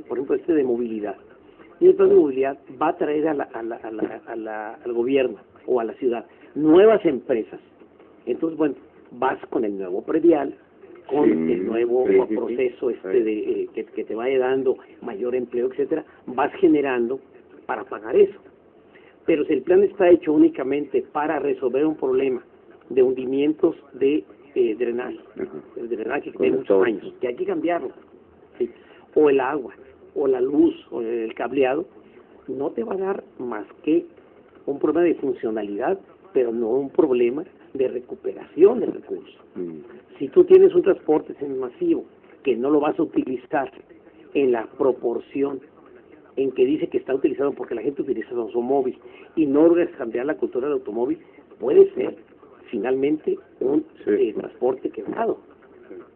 por ejemplo, de movilidad. Y el plan de movilidad va a traer al gobierno o a la ciudad nuevas empresas. Entonces, bueno, vas con el nuevo predial, con el nuevo proceso que te vaya dando mayor empleo, etcétera, vas generando para pagar eso. Pero si el plan está hecho únicamente para resolver un problema de hundimientos de drenaje, el drenaje que tiene muchos años, que hay que cambiarlo, ¿sí? O el agua, o la luz, o el cableado, no te va a dar más que un problema de funcionalidad, pero no un problema de recuperación de recursos. Si tú tienes un transporte masivo que no lo vas a utilizar en la proporción en que dice que está utilizado porque la gente utiliza el automóvil y no logras cambiar la cultura del automóvil, puede ser finalmente un transporte quebrado,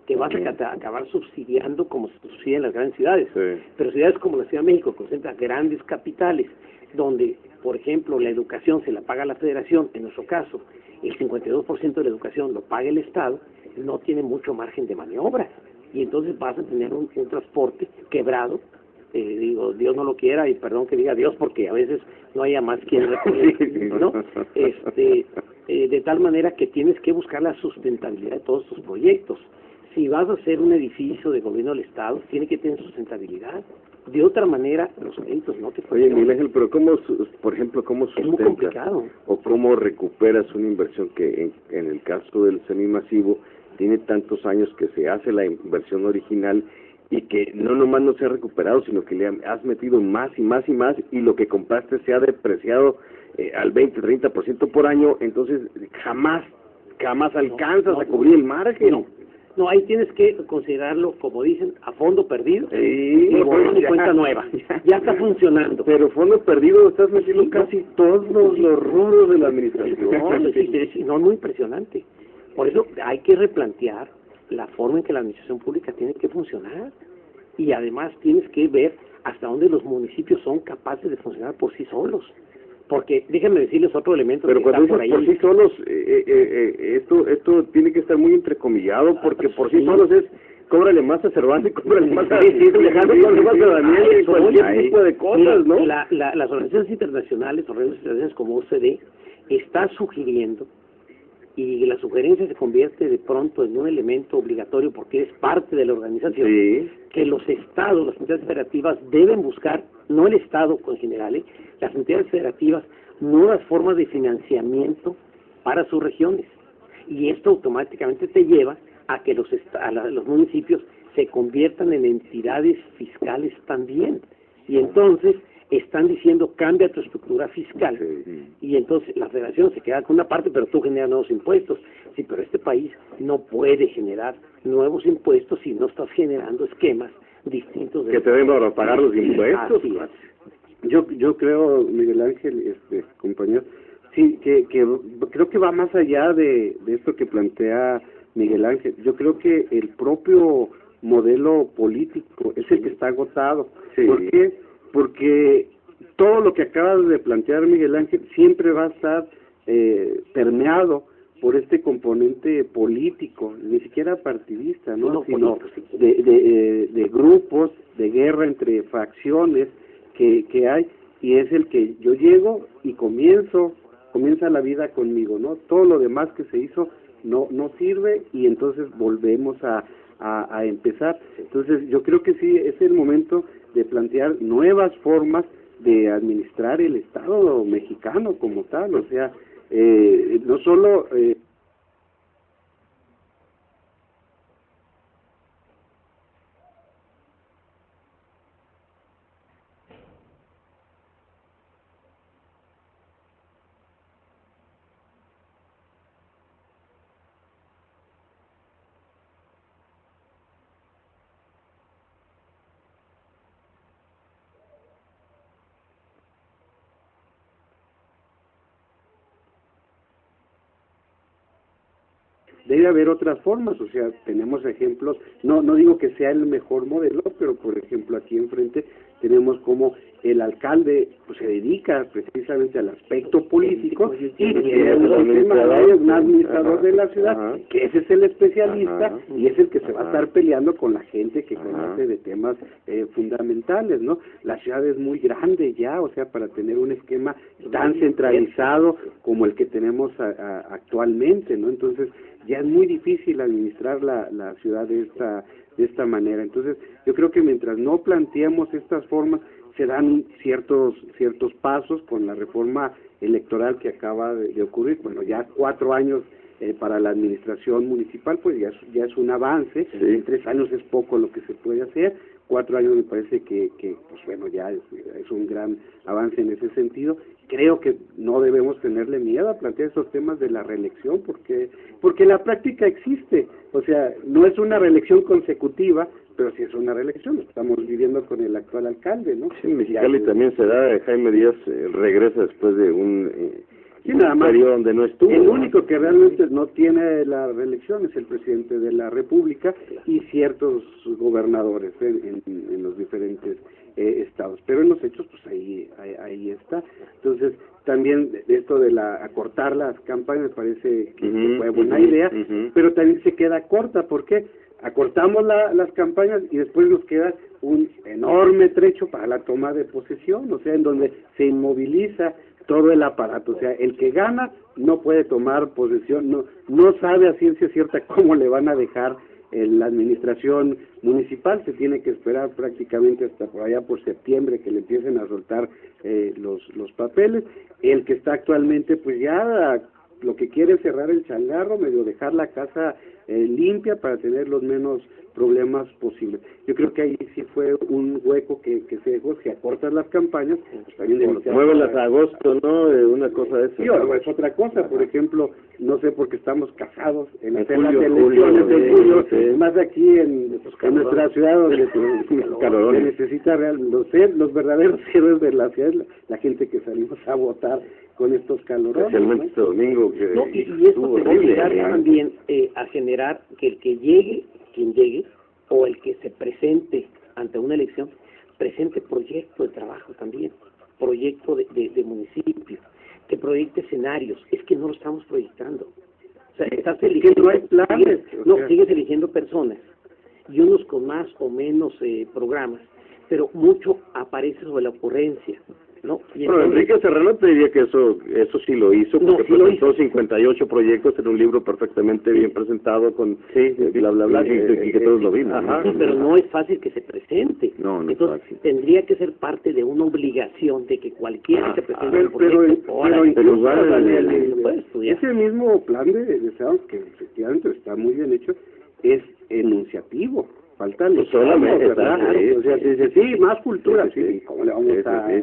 que vas a acabar subsidiando como se subsidia en las grandes ciudades. Pero ciudades como la Ciudad de México, que concentran grandes capitales, donde, por ejemplo, la educación se la paga la Federación, en nuestro caso, el 52% de la educación lo paga el Estado, no tiene mucho margen de maniobra. Y entonces vas a tener un transporte quebrado. Digo, Dios no lo quiera, y perdón que diga Dios, porque a veces no haya más quien recurrir, ¿no? De tal manera que tienes que buscar la sustentabilidad de todos tus proyectos. Si vas a hacer un edificio de gobierno del Estado, tiene que tener sustentabilidad. De otra manera, los créditos no te funcionan. Oye, Miguel Ángel, pero por ejemplo, ¿cómo sustentas o cómo recuperas una inversión que en el caso del semimasivo tiene tantos años que se hace la inversión original y que no nomás no se ha recuperado, sino que le has metido más y más y más, y lo que compraste se ha depreciado al 20-30% por año? Entonces jamás alcanzas a cubrir el margen. No, ahí tienes que considerarlo, como dicen, a fondo perdido, y borrón y cuenta nueva. Ya está funcionando. Pero fondo perdido estás metiendo casi todos los rubros de la administración. No, muy impresionante. Por eso hay que replantear la forma en que la administración pública tiene que funcionar, y además tienes que ver hasta dónde los municipios son capaces de funcionar por sí solos. Porque déjenme decirles otro elemento. Pero cuando dices por sí solos, esto tiene que estar muy entrecomillado, porque por sí solos es cóbrale más a Cervantes, cóbrale más a Daniel, y cualquier tipo de cosas, ¿no? Las organizaciones internacionales como OCDE está sugiriendo, y la sugerencia se convierte de pronto en un elemento obligatorio porque es parte de la organización, que los estados, las entidades federativas deben buscar, no el estado en general, las entidades federativas, nuevas formas de financiamiento para sus regiones. Y esto automáticamente te lleva a que los municipios se conviertan en entidades fiscales también. Y entonces están diciendo, cambia tu estructura fiscal, y entonces la federación se queda con una parte, pero tú generas nuevos impuestos. Sí, pero este país no puede generar nuevos impuestos si no estás generando esquemas distintos. Que te den para pagar los impuestos. Yo creo, Miguel Ángel, compañero, sí, que creo que va más allá de esto que plantea Miguel Ángel. Yo creo que el propio modelo político es el que está agotado. ¿Por qué? Porque todo lo que acabas de plantear, Miguel Ángel, siempre va a estar permeado por este componente político, ni siquiera partidista, ¿no? Sino de grupos, de guerra entre facciones que hay, y es el que yo llego y comienza la vida conmigo, ¿no? Todo lo demás que se hizo no sirve, y entonces volvemos a empezar. Entonces yo creo que sí es el momento de plantear nuevas formas de administrar el Estado mexicano como tal, o sea, no solo debe haber otras formas, o sea, tenemos ejemplos, no digo que sea el mejor modelo, pero por ejemplo aquí enfrente tenemos como el alcalde pues se dedica precisamente al aspecto político y tiene un administrador de la ciudad, que ese es el especialista y es el que se va a estar peleando con la gente que conoce de temas fundamentales, ¿no? La ciudad es muy grande ya, o sea, para tener un esquema tan centralizado como el que tenemos actualmente, ¿no? Entonces ya es muy difícil administrar la ciudad de esta manera. Entonces yo creo que mientras no planteemos estas formas, se dan ciertos pasos con la reforma electoral que acaba de ocurrir. Bueno, ya 4 años para la administración municipal, pues ya es un avance. Sí. En 3 años es poco lo que se puede hacer. 4 años me parece que pues bueno, ya es un gran avance en ese sentido. Creo que no debemos tenerle miedo a plantear esos temas de la reelección, porque la práctica existe. O sea, no es una reelección consecutiva, pero sí es una reelección. Estamos viviendo con el actual alcalde, ¿no? Sí, en Mexicali también se da. Jaime Díaz regresa después de un nada más periodo donde no estuvo. El único que realmente no tiene la reelección es el presidente de la República y ciertos gobernadores en los diferentes estados. Pero en los hechos, pues ahí está. Entonces, también esto de acortar las campañas me parece que fue buena idea, pero también se queda corta. ¿Por qué? Acortamos las campañas y después nos queda un enorme trecho para la toma de posesión, o sea, en donde se inmoviliza todo el aparato. O sea, el que gana no puede tomar posesión, no sabe a ciencia cierta cómo le van a dejar la administración municipal. Se tiene que esperar prácticamente hasta por allá por septiembre que le empiecen a soltar los papeles. El que está actualmente, pues ya lo que quiere es cerrar el changarro, medio dejar la casa limpia para tener los menos problemas posibles. Yo creo que ahí sí fue un hueco que se dejó, que acortan las campañas, pues también muévelas a agosto, ¿no? Una cosa de eso. Sí, o es otra cosa, por ejemplo, no sé por qué estamos casados en hacer las elecciones de julio, más aquí en nuestra ciudad donde se necesita los verdaderos héroes de la ciudad, la gente que salimos a votar con estos calorones. Especialmente este domingo. Y esto te va a ayudar también a generar que el que llegue, quien llegue, o el que se presente ante una elección, presente proyecto de trabajo también, proyecto de municipio, que proyecte escenarios. Es que no lo estamos proyectando. O sea, estás eligiendo, no hay planes. Sigues eligiendo personas, y unos con más o menos programas, pero mucho aparece sobre la ocurrencia, ¿no? Pero Enrique Serrano te diría que eso sí lo hizo, porque presentó 58 proyectos en un libro perfectamente bien presentado con bla bla bla, y que todos lo vimos. Pero no es fácil que se presente. No entonces es fácil. Tendría que ser parte de una obligación de que cualquiera que presente el pero puede estudiar. Ese mismo plan de SEAD, que efectivamente está muy bien hecho, es enunciativo. Faltan los solamente, ¿verdad? O sea, se dice, sí, más cultura, sí, ¿cómo le vamos a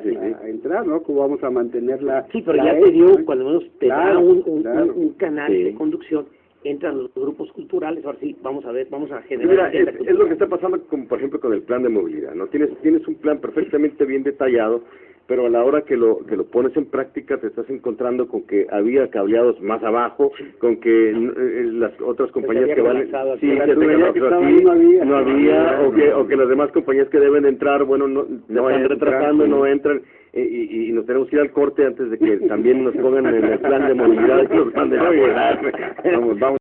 entrar, no? ¿Cómo vamos a mantener Sí, pero ya te dio, cuando menos te da un canal de conducción, entran los grupos culturales, ahora sí, vamos a generar... Mira, es lo que está pasando, por ejemplo, con el plan de movilidad, ¿no? Tienes un plan perfectamente bien detallado, pero a la hora que lo pones en práctica te estás encontrando con que había cableados más abajo, con que las otras compañías que van no había, o que las demás compañías que deben entrar, bueno, no están retrasando, no entran, y nos tenemos que ir al corte antes de que también nos pongan en el plan de movilidad y los plan de movilidad. Vamos